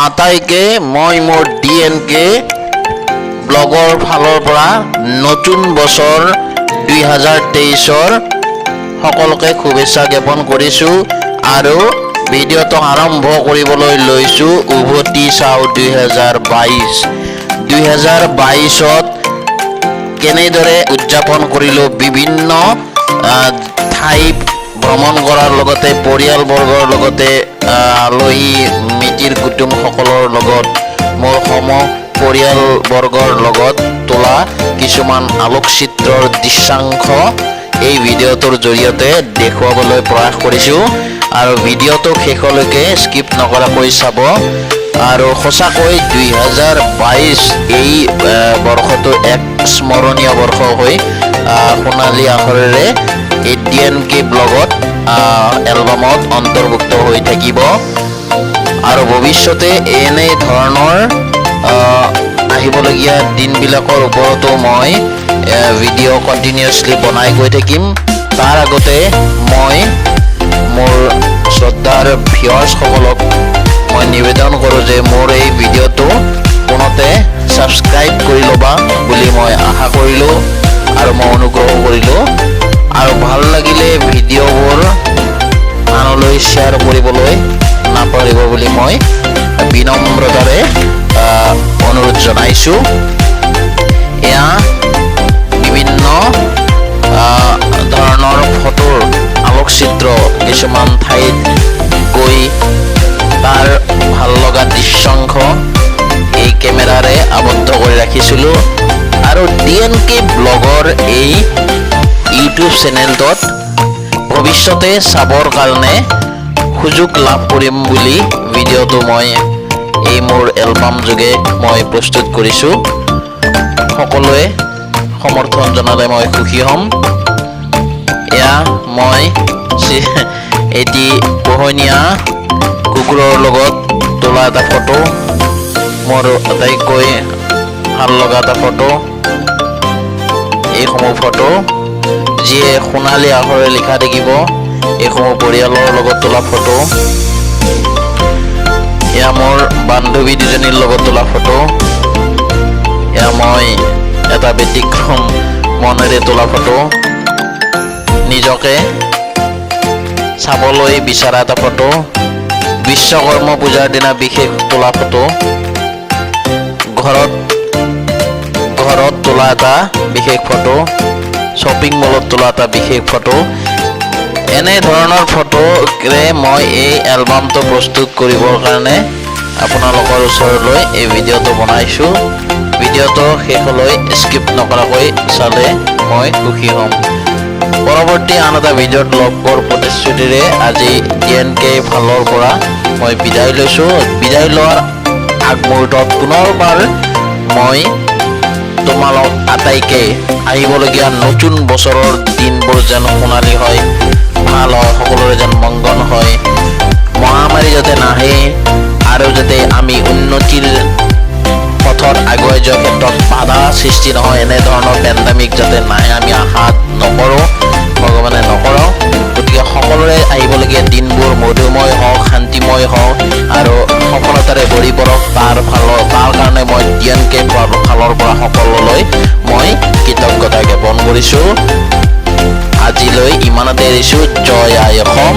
আটাইকে মই মোৰ DNK ব্লগৰ ফালৰ পৰা নতুন বছৰ 2023ৰ সকলোকে শুভেচ্ছা জ্ঞাপন কৰিছো আৰু ভিডিঅটো আৰম্ভ কৰিবলৈ লৈছো উভতি চাও 2022ত কেনেদৰে উদযাপন কৰিলো বিভিন্ন ঠাই ভ্ৰমণ কৰাৰ লগতে পৰিয়ালবৰ্গৰ লগতে আলহী মিতিৰ কুটুম সকলৰ লগত মোৰ পৰিয়ালবৰ্গৰ লগত তোলা কিছুমান আলোকচিত্ৰৰ দৃশ্যাংশ এই ভিডিঅটোৰ জৰিয়তে দেখুৱাবলৈ প্ৰয়াস কৰিছো আৰু ভিডিঅটো শেষলৈকে স্কিপ নকৰাকৈ চাব আৰু সঁচাকৈ 2022 এই বৰ্ষটো এক স্মৰণীয় বৰ্ষ হৈ সোণালী আখৰেৰে এই DNK ব্লগত এলবামত অন্তৰ্ভুক্ত হৈ থাকিব আৰু ভৱিষ্যতে এনে ধৰণৰ আহিবলগীয়া দিনবিলাকৰ ওপৰতো মই ভিডিঅ' কণ্টিনিউয়াছলি বনাই গৈ থাকিম তাৰ আগতে মই মোৰ শ্ৰদ্ধাৰ ভিউৱাৰ্ছসকলক মই নিবেদন কৰোঁ যে মোৰ এই ভিডিঅ'টো পুনতে ছাবস্ক্ৰাইব কৰি ল'বা বুলি মই আশা কৰিলোঁ আৰু মই অনুগ্ৰহ কৰিলোঁ আৰু ভাল লাগিলে ভিডিঅ'বোৰ আনলৈ শ্বেয়াৰ কৰিবলৈ নাপাহৰিব বুলি মই বিনম্ৰতাৰে অনুৰোধ জনাইছোঁ এয়া বিভিন্ন ধৰণৰ ফটোৰ আলোকচিত্ৰ কিছুমান ঠাইত গৈ তাৰ ভাল লগা দৃশ্যাংশ এই কেমেৰাৰে আবদ্ধ কৰি ৰাখিছিলোঁ আৰু DNK ব্লগৰ এই ইউটিউব চেনেলটোত ভৱিষ্যতে চাবৰ কাৰণে সুযোগ লাভ কৰিম বুলি ভিডিঅ'টো মই এই মোৰ এলবাম যোগে মই প্ৰস্তুত কৰিছোঁ সকলোৱে সমৰ্থন জনালে মই সুখী হ'ম এয়া মই এটি পোহনীয়া কুকুৰৰ লগত তোলা এটা ফটো মোৰ আটাইতকৈ ভাল লগা এটা ফটো এইসমূহ ফটো যিয়ে সোণালী আখৰে লিখা থাকিব এইসমূহ পৰিয়ালৰ লগত তোলা ফটো এয়া মোৰ বান্ধৱী দুজনীৰ লগত তোলা ফটো এয়া মই এটা ব্যতিক্ৰম মনেৰে তোলা ফটো নিজকে চাবলৈ বিচৰা এটা ফটো বিশ্বকৰ্মা পূজাৰ দিনা বিশেষ তোলা ফটো ঘৰত তোলা এটা বিশেষ ফটো শ্বপিং মলত তোলা এটা বিশেষ ফটো এনে ধৰণৰ ফটোৰে মই এই এলবামটো প্ৰস্তুত কৰিবৰ কাৰণে আপোনালোকৰ ওচৰলৈ এই ভিডিঅ'টো বনাইছোঁ ভিডিঅ'টো শেষলৈ স্কিপ নকৰাকৈ চালে মই সুখী হ'ম পৰৱৰ্তী আন এটা ভিডিঅ'ত লগ পোৱাৰ প্ৰতিশ্ৰুতিৰে আজি DNK ফালৰ পৰা মই বিদায় লৈছোঁ বিদায় লোৱাৰ আগমুহূৰ্তত পুনৰবাৰ মই তোমালোক আটাইকে আহিবলগীয়া নতুন বছৰৰ দিনবোৰ যেন সোণালী হয় ভাল হয় সকলোৰে যেন মংগল হয় মহামাৰী যাতে নাহে আৰু যাতে আমি উন্নতিৰ পথত আগুৱাই যোৱাৰ ক্ষেত্ৰত বাধা সৃষ্টি নহয় এনেধৰণৰ পেণ্ডামিক যাতে নাহে আমি আশা নকৰোঁ ভগৱানে নকৰক গতিকে সকলোৰে আহিবলগীয়া দিনবোৰ মধুময় হওক শান্তিময় হওক আৰু সফলতাৰে ভৰি পৰক তাৰ কাৰণে মই DNK ফালৰ পৰা সকলোলৈ মই কৃতজ্ঞতা জ্ঞাপন কৰিছোঁ আজিলৈ ইমানতে এৰিছোঁ জয় আই অসম